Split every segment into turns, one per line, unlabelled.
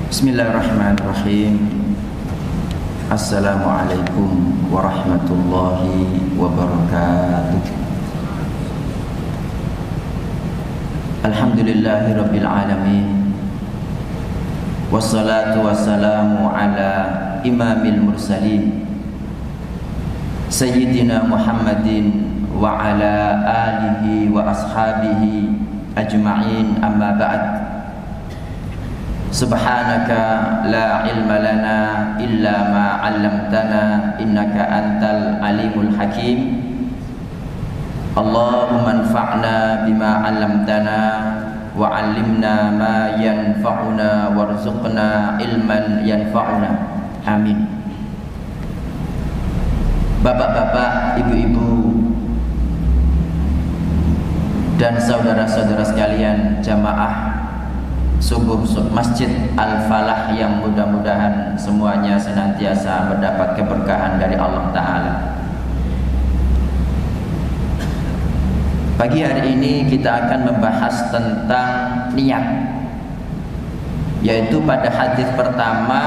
Bismillahirrahmanirrahim. Assalamualaikum warahmatullahi wabarakatuh. Alhamdulillahirabbil alamin. Wassalatu wassalamu ala imamil mursalin Sayyidina Muhammadin wa ala alihi wa ashabihi ajma'in, amma ba'd. Subhanaka la ilma lana illa ma 'allamtana innaka antal alimul hakim. Allahumma anfa'na bima 'allamtana wa 'allimna ma yanfa'una warzuqna ilman yanfa'una. Amin. Bapak-bapak, ibu-ibu dan saudara-saudara sekalian, jamaah subuh Masjid Al-Falah yang mudah-mudahan semuanya senantiasa mendapat keberkahan dari Allah Ta'ala. Pagi hari ini kita akan membahas tentang niat, yaitu pada hadis pertama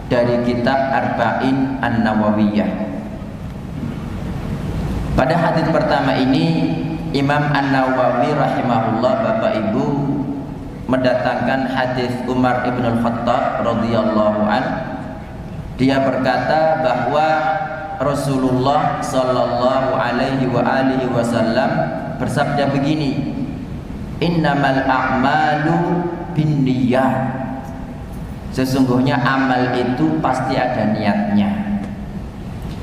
dari kitab Arba'in An-Nawawiyah. Pada hadis pertama ini Imam An-Nawawi rahimahullah, Bapak Ibu, mendatangkan hadis Umar ibn al-Khattab radhiyallahu an. Dia berkata bahwa Rasulullah sallallahu alaihi wa alihi wasallam bersabda begini, innamal a'malu binniyah. Sesungguhnya amal itu pasti ada niatnya.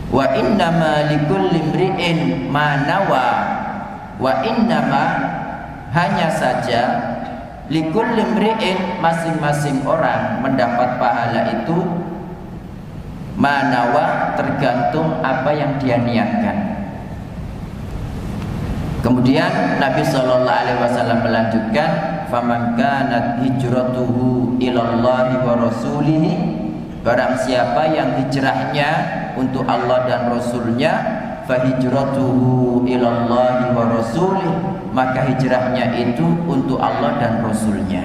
Wa innama likulli imri'in ma nawa. Wa innama, hanya saja, likulli imri'in, masing-masing orang mendapat pahala itu ma nawa, tergantung apa yang dia niatkan. Kemudian Nabi sallallahu alaihi wasallam melanjutkan, faman kanat hijratuhu ilallahi wa rasulihi, barang siapa yang hijrahnya untuk Allah dan Rasulnya, fahijratuhu ilallahi wa rasulih, maka hijrahnya itu untuk Allah dan Rasulnya.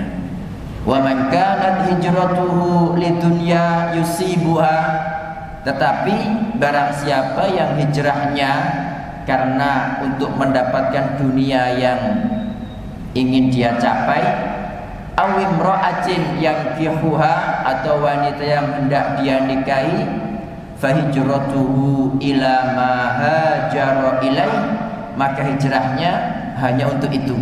Wa man kanat hijratuhu lidunya yusibuha, tetapi barang siapa yang hijrahnya karena untuk mendapatkan dunia yang ingin dia capai, awimra'atin yang kihuha, atau wanita yang hendak dia nikahi, fahijratuhu ila ma hajara ilaih, maka hijrahnya hanya untuk itu.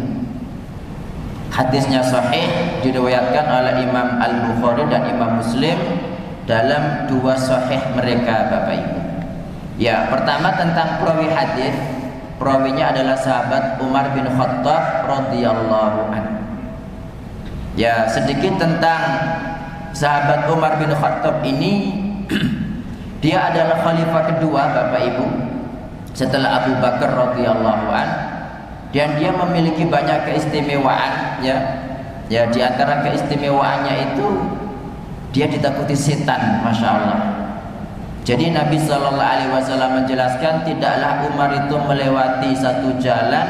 Hadisnya sahih, diriwayatkan oleh Imam Al-Bukhari dan Imam Muslim dalam dua sahih mereka, Bapak Ibu. Ya, pertama tentang perawi hadis. Perawinya adalah sahabat Umar bin Khattab radhiyallahu anhu. Ya, sedikit tentang sahabat Umar bin Khattab ini. Dia adalah khalifah kedua, Bapak Ibu, setelah Abu Bakar radhiyallahu anhu, dan dia memiliki banyak keistimewaan, ya. Ya, di antara keistimewaannya itu dia ditakuti setan, Masya Allah. Jadi Nabi sallallahu alaihi wasallam menjelaskan, tidaklah Umar itu melewati satu jalan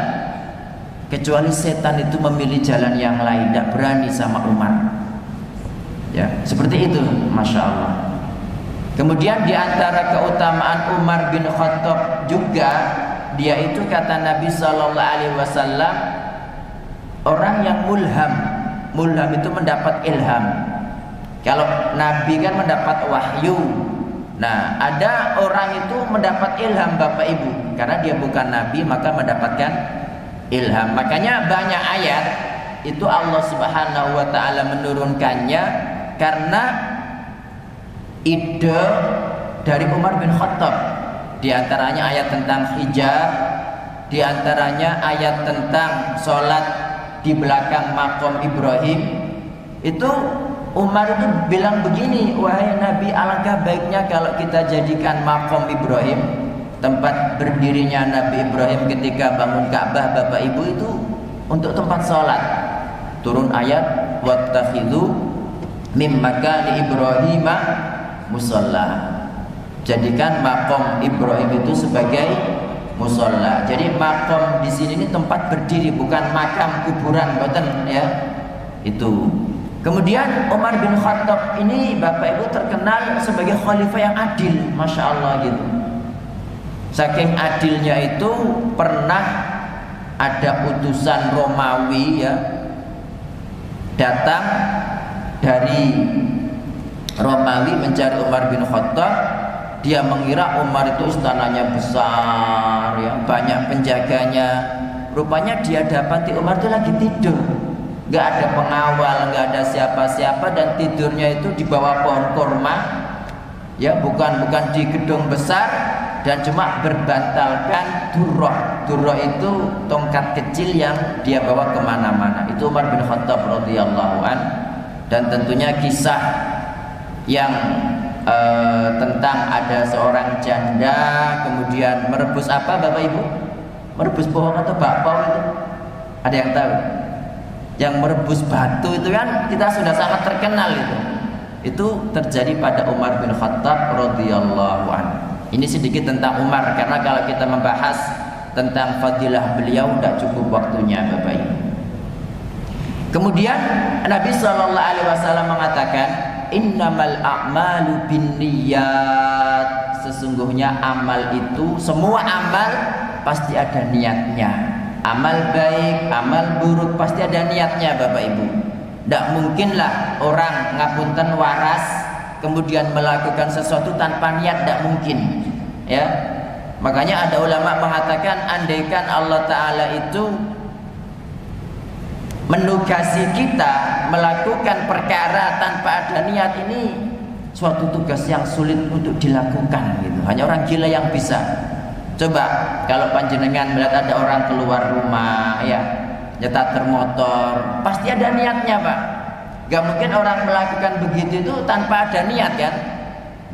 kecuali setan itu memilih jalan yang lain, tidak berani sama Umar. Ya, seperti itu, Masya Allah. Kemudian di antara keutamaan Umar bin Khattab juga, dia itu kata Nabi sallallahu alaihi wasallam orang yang mulham. Mulham itu mendapat ilham. Kalau Nabi kan mendapat wahyu. Nah, ada orang itu mendapat ilham, Bapak Ibu, karena dia bukan Nabi maka mendapatkan ilham. Makanya banyak ayat itu Allah Subhanahu wa taala menurunkannya karena ide dari Umar bin Khattab. Di antaranya ayat tentang hijab, di antaranya ayat tentang sholat di belakang makom Ibrahim. Itu Umar itu bilang begini, wahai Nabi, alangkah baiknya kalau kita jadikan makom Ibrahim, tempat berdirinya Nabi Ibrahim ketika bangun Ka'bah, Bapak Ibu, itu untuk tempat sholat. Turun ayat, wattakhidhu mim makani Ibrahima musalla. Jadikan makom Ibrahim itu sebagai musola. Jadi makom di sini ini tempat berdiri, bukan makam kuburan, boten ya. Itu. Kemudian Umar bin Khattab ini Bapak Ibu terkenal sebagai khalifah yang adil, Masya Allah gitu. Saking adilnya itu pernah ada utusan Romawi ya datang dari Romawi mencari Umar bin Khattab. Dia mengira Umar itu istananya besar ya, banyak penjaganya. Rupanya dia dapati Umar itu lagi tidur, nggak ada pengawal, nggak ada siapa-siapa, dan tidurnya itu di bawah pohon kurma ya, bukan di gedung besar, dan cuma berbantalkan durrah. Durrah itu tongkat kecil yang dia bawa kemana-mana. Itu Umar bin Khattab radhiyallahu an. Dan tentunya kisah yang tentang ada seorang janda kemudian merebus apa Bapak Ibu? Merebus pohon atau bakpao itu? Ada yang tahu? Yang merebus batu itu kan kita sudah sangat terkenal itu. Itu terjadi pada Umar bin Khattab radhiyallahu anhu. Ini sedikit tentang Umar, karena kalau kita membahas tentang fadilah beliau tidak cukup waktunya Bapak Ibu. Kemudian Nabi SAW mengatakan, innamal a'malu binniyat. Sesungguhnya amal itu, semua amal pasti ada niatnya. Amal baik, amal buruk pasti ada niatnya Bapak Ibu. Tidak mungkinlah orang ngapunten waras kemudian melakukan sesuatu tanpa niat, tidak mungkin ya. Makanya ada ulama mengatakan, andaikan Allah Ta'ala itu menugasi kita melakukan perkara tanpa ada niat, ini suatu tugas yang sulit untuk dilakukan gitu. Hanya orang gila yang bisa. Coba kalau panjenengan melihat ada orang keluar rumah ya, nyetar motor, pasti ada niatnya Pak. Gak mungkin orang melakukan begitu itu tanpa ada niat kan.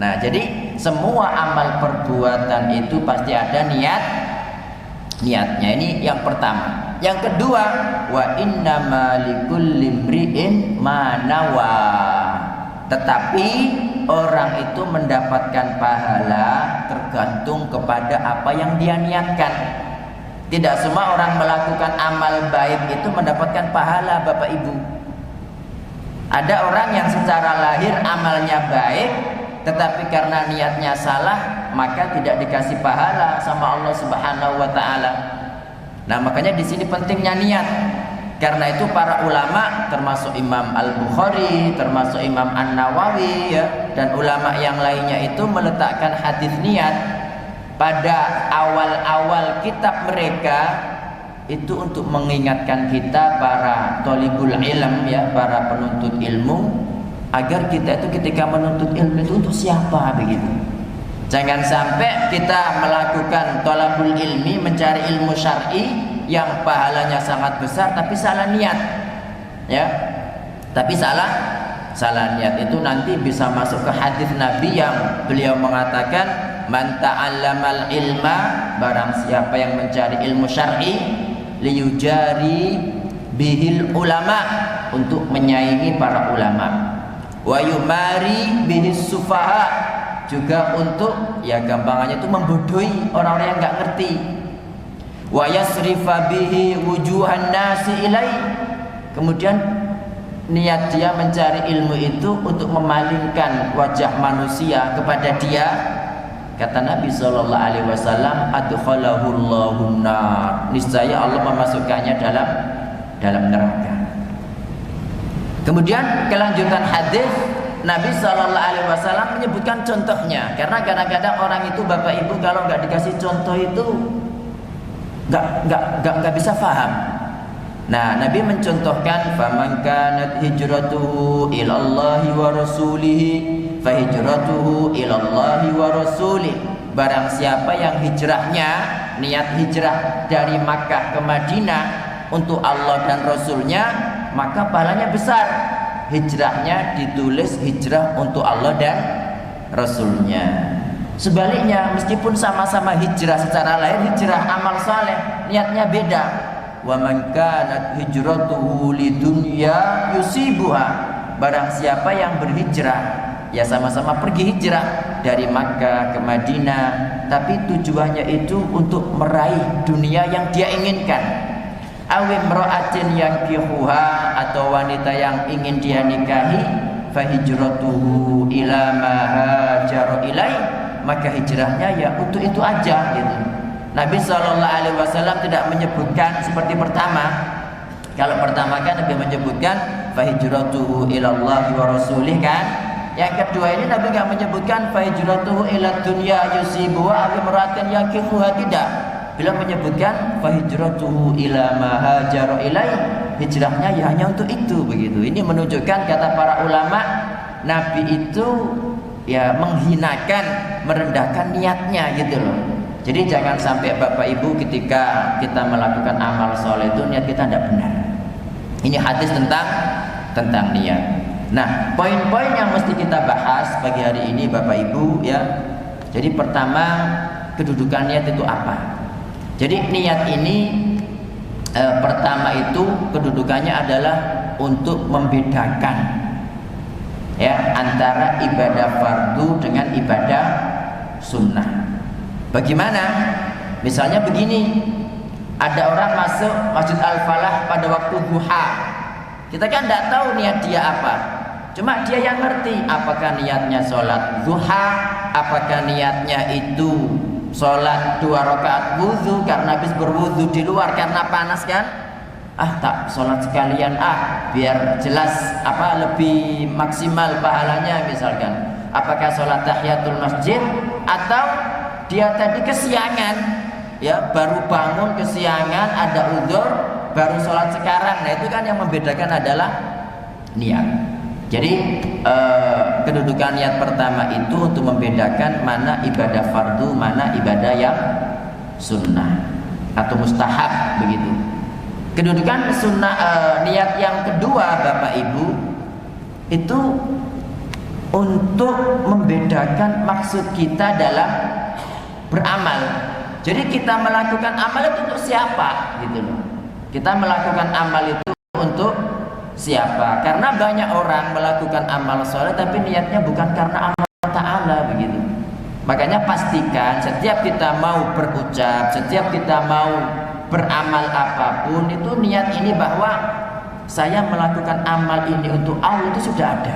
Nah jadi semua amal perbuatan itu pasti ada niatnya. Ini yang pertama. Yang kedua, wa innama likulli imri'in ma nawa. Tetapi orang itu mendapatkan pahala tergantung kepada apa yang dia niatkan. Tidak semua orang melakukan amal baik itu mendapatkan pahala Bapak Ibu. Ada orang yang secara lahir amalnya baik, tetapi karena niatnya salah maka tidak dikasih pahala sama Allah Subhanahu wa taala. Nah, makanya di sini pentingnya niat. Karena itu para ulama termasuk Imam Al-Bukhari, termasuk Imam An-Nawawi ya, dan ulama yang lainnya itu meletakkan hadis niat pada awal-awal kitab mereka itu untuk mengingatkan kita para thalibul ilm ya, para penuntut ilmu, agar kita itu ketika menuntut ilmu itu untuk siapa begitu. Jangan sampai kita melakukan thalabul ilmi, mencari ilmu syar'i yang pahalanya sangat besar tapi salah niat ya. Tapi salah niat itu nanti bisa masuk ke hadis Nabi yang beliau mengatakan, man ta'allamal ilma, barang siapa yang mencari ilmu syar'i, liyujari bihil ulama, untuk menyaingi para ulama, wa yumari bihis sufaha, juga untuk ya gampangannya itu membodohi orang-orang yang nggak ngerti, wa yasrifa bihi wujuhan nasi ilai, kemudian niat dia mencari ilmu itu untuk memalingkan wajah manusia kepada dia. Kata Nabi SAW, adkhalahullahu nar, niscaya Allah memasukkannya dalam neraka. Kemudian kelanjutan hadis, Nabi SAW menyebutkan contohnya, karena kadang-kadang orang itu Bapak Ibu kalau nggak dikasih contoh itu nggak bisa paham. Nah, Nabi mencontohkan, faman kanat hijratuhu ilallahi wa rasulihi fa hijratuhu ilallahi wa rasulih. Barang siapa yang hijrahnya, niat hijrah dari Makkah ke Madinah untuk Allah dan Rasulnya, maka pahalanya besar. Hijrahnya ditulis hijrah untuk Allah dan Rasulnya. Sebaliknya, meskipun sama-sama hijrah secara lahir, hijrah amal saleh, niatnya beda. Wa man kanat hijratuhu lidunya yusibuha. Barang siapa yang berhijrah, ya sama-sama pergi hijrah dari Makkah ke Madinah, tapi tujuannya itu untuk meraih dunia yang dia inginkan. awimra'atin yang kihuha, atau wanita yang ingin dia nikahi, fahijratuhu ila ma hajara ilai, maka hijrahnya ya untuk itu aja gitu. Nabi SAW tidak menyebutkan seperti pertama. Kalau pertama kan Nabi menyebutkan fahijratuhu ilallahi wa rasulih kan. Yang kedua ini Nabi enggak menyebutkan fahijratuhu ila dunya yusibu wa imra'atin yankihuha, tidak. Bila menyebutkan fahijratuhu ila ma hajara ilai, hijrahnya ya hanya untuk itu begitu. Ini menunjukkan kata para ulama, Nabi itu ya menghinakan, merendahkan niatnya gitu loh. Jadi jangan sampai Bapak Ibu ketika kita melakukan amal soleh itu niat kita tidak benar. Ini hadis tentang niat. Nah, poin-poin yang mesti kita bahas pagi hari ini Bapak Ibu ya. Jadi pertama, kedudukan niat itu apa? Jadi niat ini pertama itu kedudukannya adalah untuk membedakan ya antara ibadah fardu dengan ibadah sunnah. Bagaimana? Misalnya begini, ada orang masuk Masjid Al-Falah pada waktu duha. Kita kan tidak tahu niat dia apa. Cuma dia yang ngerti apakah niatnya sholat duha, apakah niatnya itu sholat 2 rakaat wudhu karena habis berwudhu di luar karena panas kan. Tak sholat sekalian biar jelas lebih maksimal pahalanya misalkan. Apakah sholat tahiyatul masjid, atau dia tadi kesiangan ya, baru bangun kesiangan, ada udzur, baru sholat sekarang. Nah itu kan yang membedakan adalah niat. Jadi kedudukan niat pertama itu untuk membedakan mana ibadah fardu, mana ibadah yang sunnah atau mustahab begitu. Kedudukan sunnah niat yang kedua Bapak Ibu itu untuk membedakan maksud kita dalam beramal. Jadi kita melakukan amal itu untuk siapa gitu loh. Kita melakukan amal itu untuk siapa? Karena banyak orang melakukan amal soleh tapi niatnya bukan karena amal Ta'ala begitu. Makanya pastikan setiap kita mau berucap, setiap kita mau beramal apapun itu niat ini bahwa saya melakukan amal ini untuk Allah itu sudah ada.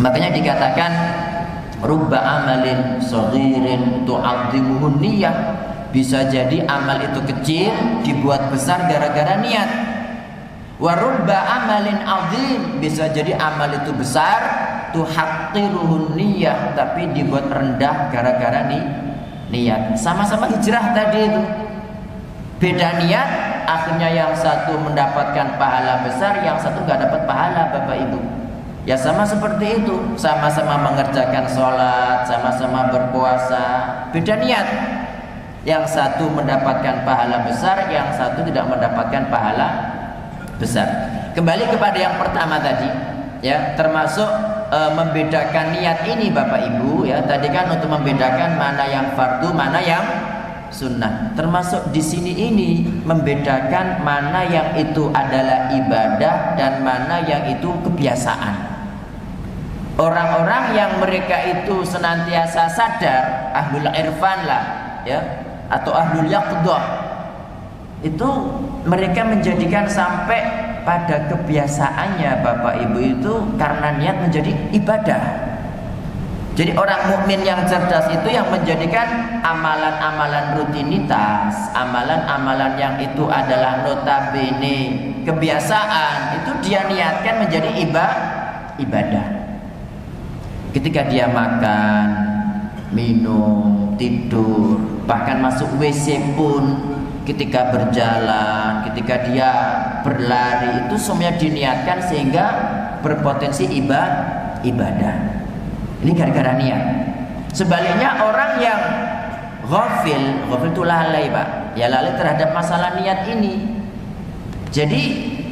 Makanya dikatakan rubba amalin shaghirin tu'azzimuhun niyah. Bisa jadi amal itu kecil dibuat besar gara-gara niat. Wa rubba amalin azim, bisa jadi amal itu besar tuhaqqiruhun niyah, tapi dibuat rendah gara-gara niat. Sama-sama hijrah tadi itu. Beda niat, akhirnya yang satu mendapatkan pahala besar, yang satu enggak dapat pahala Bapak Ibu. Ya sama seperti itu, sama-sama mengerjakan sholat, sama-sama berpuasa, beda niat. Yang satu mendapatkan pahala besar, yang satu tidak mendapatkan pahala besar. Kembali kepada yang pertama tadi, ya termasuk membedakan niat ini Bapak Ibu ya. Tadi kan untuk membedakan mana yang fardu, mana yang sunnah. Termasuk di sini ini membedakan mana yang itu adalah ibadah dan mana yang itu kebiasaan. Orang-orang yang mereka itu senantiasa sadar, ahlul irfan lah ya, atau ahlul yaqdah, itu mereka menjadikan sampai pada kebiasaannya Bapak Ibu itu karena niat menjadi ibadah. Jadi orang mukmin yang cerdas itu yang menjadikan amalan-amalan rutinitas, amalan-amalan yang itu adalah notabene kebiasaan, itu dia niatkan menjadi ibadah. Ketika dia makan, minum, tidur, bahkan masuk WC pun, ketika berjalan, ketika dia berlari, itu semuanya diniatkan sehingga berpotensi ibadah. Ini gara-gara niat. Sebaliknya orang yang ghafil itu lalai Pak, ya lalai terhadap masalah niat ini. Jadi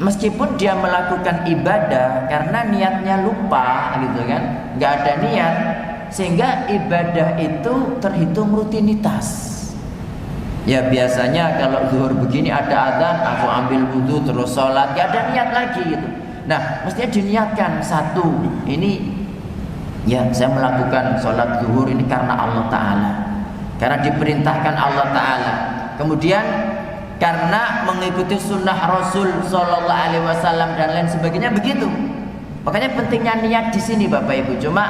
meskipun dia melakukan ibadah karena niatnya lupa gitu kan, nggak ada niat, sehingga ibadah itu terhitung rutinitas. Ya biasanya kalau zuhur begini ada adzan, aku ambil wudhu terus sholat, nggak ada niat lagi gitu. Nah mestinya diniatkan satu, ini ya saya melakukan sholat zuhur ini karena Allah Ta'ala, karena diperintahkan Allah Ta'ala. Kemudian karena mengikuti sunnah Rasul Shallallahu Alaihi Wasallam dan lain sebagainya begitu. Makanya pentingnya niat di sini Bapak Ibu. Cuma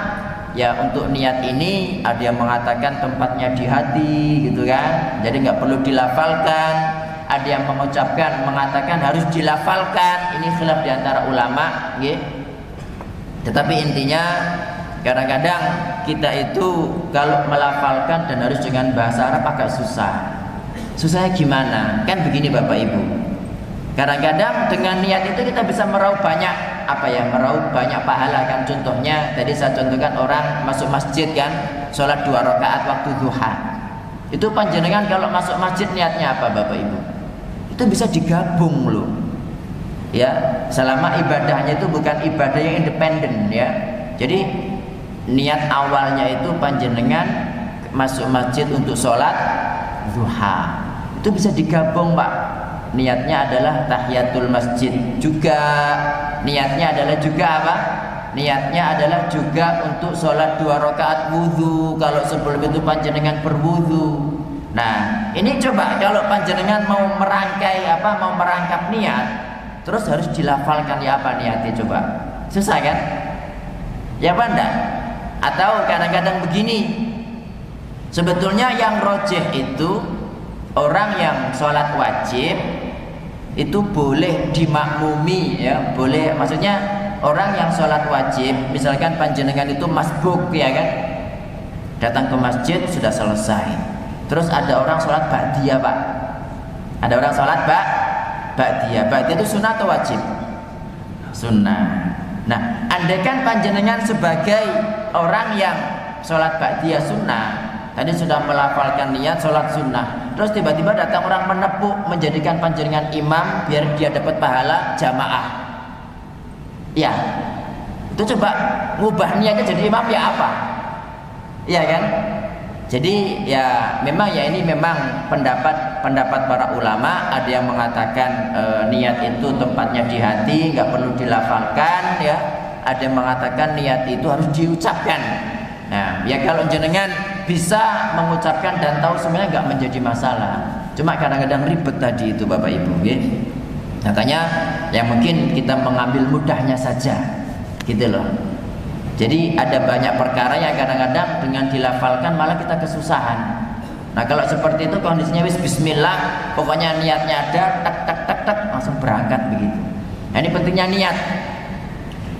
ya untuk niat ini ada yang mengatakan tempatnya di hati gitu kan, jadi nggak perlu dilafalkan. Ada yang mengatakan harus dilafalkan. Ini khilaf di antara ulama, gitu. Tetapi intinya kadang-kadang kita itu kalau melafalkan dan harus dengan bahasa Arab agak susah. Susahnya gimana? Kan begini Bapak Ibu. Kadang-kadang dengan niat itu kita bisa meraup banyak meraup banyak pahala kan. Contohnya tadi saya contohkan orang masuk masjid kan, sholat 2 rakaat waktu duha. Itu panjenengan kalau masuk masjid niatnya apa Bapak Ibu? Itu bisa digabung loh. Ya, selama ibadahnya itu bukan ibadah yang independen ya. Jadi niat awalnya itu panjenengan masuk masjid untuk sholat duha. Itu bisa digabung Pak. Niatnya adalah tahiyatul masjid juga. Niatnya adalah juga apa? Niatnya adalah juga untuk sholat 2 rakaat wudhu. Kalau sebelum itu panjenengan berwudhu. Nah, ini coba kalau panjenengan mau merangkap niat, terus harus dilafalkan ya apa niatnya coba. Susah kan? Ya apa enggak? Atau kadang-kadang begini. Sebetulnya yang rojih itu orang yang sholat wajib itu boleh dimakmumi ya, boleh, maksudnya orang yang sholat wajib, misalkan panjenengan itu masbuk ya kan, datang ke masjid sudah selesai. Terus ada orang sholat ba'diyah Pak. Ada orang sholat ba'diyah. Ba'diyah itu sunnah atau wajib? Sunnah. Nah, andaikan panjenengan sebagai orang yang sholat ba'diyah sunnah, tadi sudah melafalkan niat sholat sunnah, terus tiba-tiba datang orang menepuk menjadikan panjenengan imam biar dia dapat pahala jamaah. Ya, itu coba ngubah niatnya jadi imam ya apa? Iya kan? Jadi ya memang ya ini memang pendapat para ulama. Ada yang mengatakan niat itu tempatnya di hati, nggak perlu dilafalkan ya. Ada yang mengatakan niat itu harus diucapkan. Nah ya kalau jenengan bisa mengucapkan dan tahu sebenarnya nggak menjadi masalah. Cuma kadang-kadang ribet tadi itu Bapak Ibu ya. Makanya ya mungkin kita mengambil mudahnya saja gitu loh. Jadi ada banyak perkara yang kadang-kadang dengan dilafalkan malah kita kesusahan. Nah kalau seperti itu kondisinya wis bismillah, pokoknya niatnya ada, tak langsung berangkat begitu. Nah ini pentingnya niat.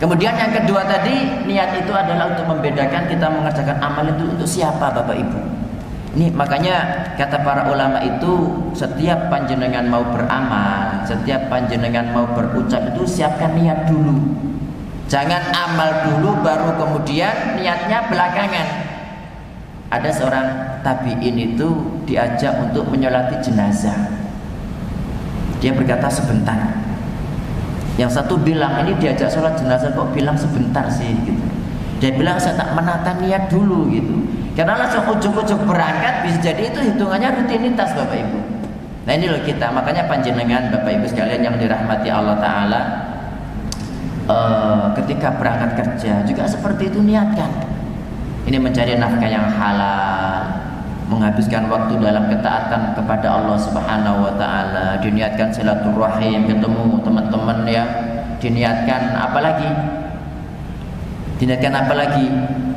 Kemudian yang kedua tadi, niat itu adalah untuk membedakan kita mengerjakan amal itu untuk siapa Bapak Ibu. Ini makanya kata para ulama itu setiap panjenengan mau beramal, setiap panjenengan mau berucap itu siapkan niat dulu. Jangan amal dulu baru kemudian niatnya belakangan. Ada seorang tabi'in itu diajak untuk menyolati jenazah. Dia berkata sebentar. Yang satu bilang ini diajak sholat jenazah kok bilang sebentar sih gitu. Dia bilang saya tak menata niat dulu gitu. Karena langsung ujung-ujung berangkat bisa jadi itu hitungannya rutinitas Bapak Ibu. Nah ini loh kita, makanya panjenengan Bapak Ibu sekalian yang dirahmati Allah Ta'ala, ketika berangkat kerja juga seperti itu niatkan. Ini mencari nafkah yang halal, menghabiskan waktu dalam ketaatan kepada Allah Subhanahu wa Ta'ala, diniatkan silaturahim, ketemu teman-teman ya, diniatkan apalagi?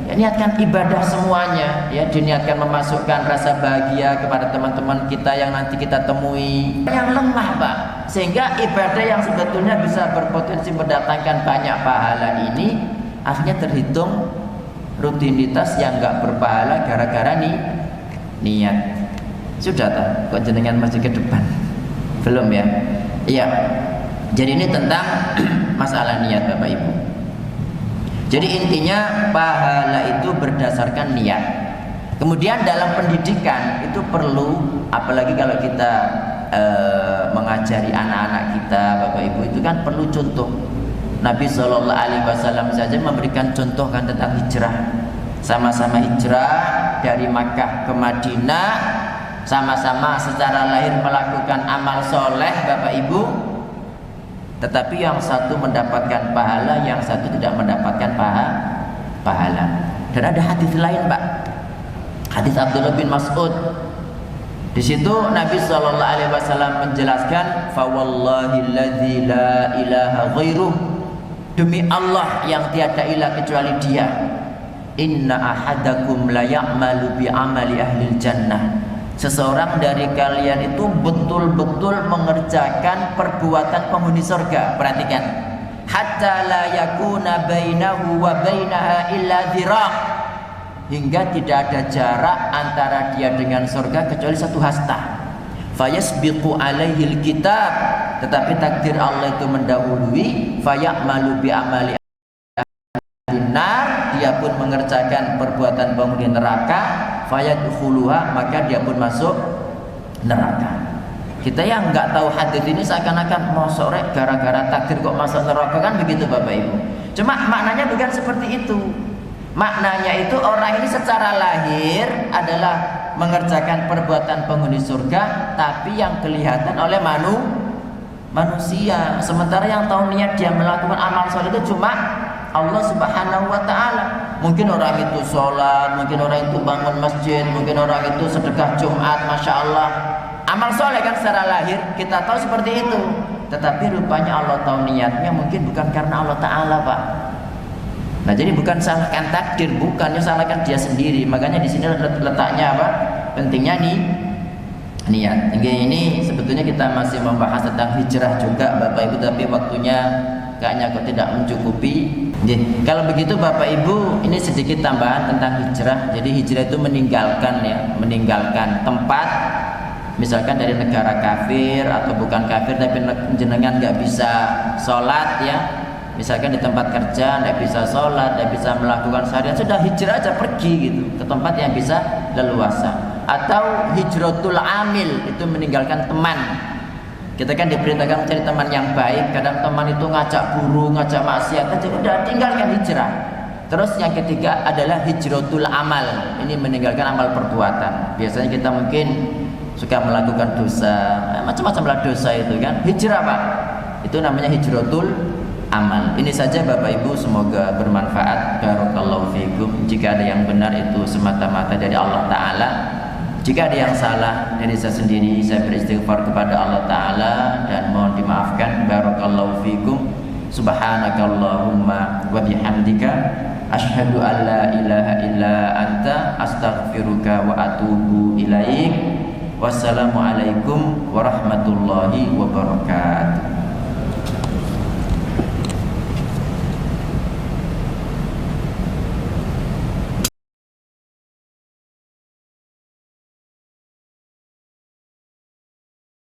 Ya, niatkan ibadah semuanya ya, diniatkan memasukkan rasa bahagia kepada teman-teman kita yang nanti kita temui yang lemah Pak, sehingga ibadah yang sebetulnya bisa berpotensi mendatangkan banyak pahala ini akhirnya terhitung rutinitas yang enggak berpahala gara-gara niat. Sudah tak? Kok jenengan masih ke depan? Belum ya? Iya. Jadi ini tentang masalah niat Bapak Ibu. Jadi intinya pahala itu berdasarkan niat. Kemudian dalam pendidikan itu perlu, apalagi kalau kita mengajari anak-anak kita Bapak Ibu, itu kan perlu contoh. Nabi Shallallahu Alaihi Wasallam saja memberikan contoh kan tentang hijrah. Sama-sama hijrah dari Makkah ke Madinah, sama-sama secara lahir melakukan amal soleh Bapak Ibu, tetapi yang satu mendapatkan pahala, yang satu tidak mendapatkan pahala. Dan ada hadis lain Pak, hadis Abdullah bin Mas'ud Di situ Nabi sallallahu alaihi wasallam menjelaskan, fa wallahilladzi la ilaha ghairuh, demi Allah yang tiada ilah kecuali Dia, inna ahadakum la ya'malu bi amali ahlil jannah, seseorang dari kalian itu betul-betul mengerjakan perbuatan penghuni surga. Perhatikan, hatta la yakuna bainahu wa bainaha illa dzira', hingga tidak ada jarak antara dia dengan surga kecuali satu hasta. Fayasbiqu alaihil kitab, tetapi takdir Allah itu mendahului. Fayamalu bi amali nar, dia pun mengerjakan perbuatan penghuni neraka. Fayadkhuluha, maka dia pun masuk neraka. Kita yang nggak tahu hadis ini seakan-akan mosok rek gara-gara takdir kok masuk neraka, kan begitu Bapak Ibu. Cuma maknanya bukan seperti itu. Maknanya itu orang ini secara lahir adalah mengerjakan perbuatan penghuni surga, tapi yang kelihatan oleh manusia. Sementara yang tahu niat dia melakukan amal soleh itu cuma Allah Subhanahu wa ta'ala. Mungkin orang itu sholat, mungkin orang itu bangun masjid, mungkin orang itu sedekah Jumat, Masya Allah. Amal soleh kan secara lahir kita tahu seperti itu. Tetapi rupanya Allah tahu niatnya mungkin bukan karena Allah Ta'ala, Pak. Nah, jadi bukan salahkan takdir, bukannya salahkan dia sendiri. Makanya di sini letaknya apa? Pentingnya nih niat. Ini sebetulnya kita masih membahas tentang hijrah juga Bapak Ibu, tapi waktunya kayaknya kok tidak mencukupi. Jadi, kalau begitu Bapak Ibu, ini sedikit tambahan tentang hijrah. Jadi hijrah itu meninggalkan tempat, misalkan dari negara kafir atau bukan kafir tapi jenengan nggak bisa sholat ya. Misalkan di tempat kerja tidak bisa sholat, tidak bisa melakukan syariat, sudah hijrah aja, pergi gitu ke tempat yang bisa leluasa. Atau hijratul amil, itu meninggalkan teman. Kita kan diperintahkan mencari teman yang baik. Kadang teman itu ngajak buruk, ngajak maksiat, aja udah tinggalkan hijrah. Terus yang ketiga adalah hijratul amal, ini meninggalkan amal perbuatan. Biasanya kita mungkin suka melakukan dosa, macam-macam lah dosa itu kan. Hijrah Pak, itu namanya hijratul amal. Ini saja Bapak Ibu, semoga bermanfaat. Barakallahu fiikum. Jika ada yang benar itu semata-mata dari Allah Ta'ala. Jika ada yang salah dari saya sendiri, saya beristighfar kepada Allah Ta'ala dan mohon dimaafkan. Barakallahu fiikum. Subhanakallahumma wa bihamdika asyhadu an la ilaha illa anta astaghfiruka wa atubu ilaik. Wassalamualaikum warahmatullahi wabarakatuh.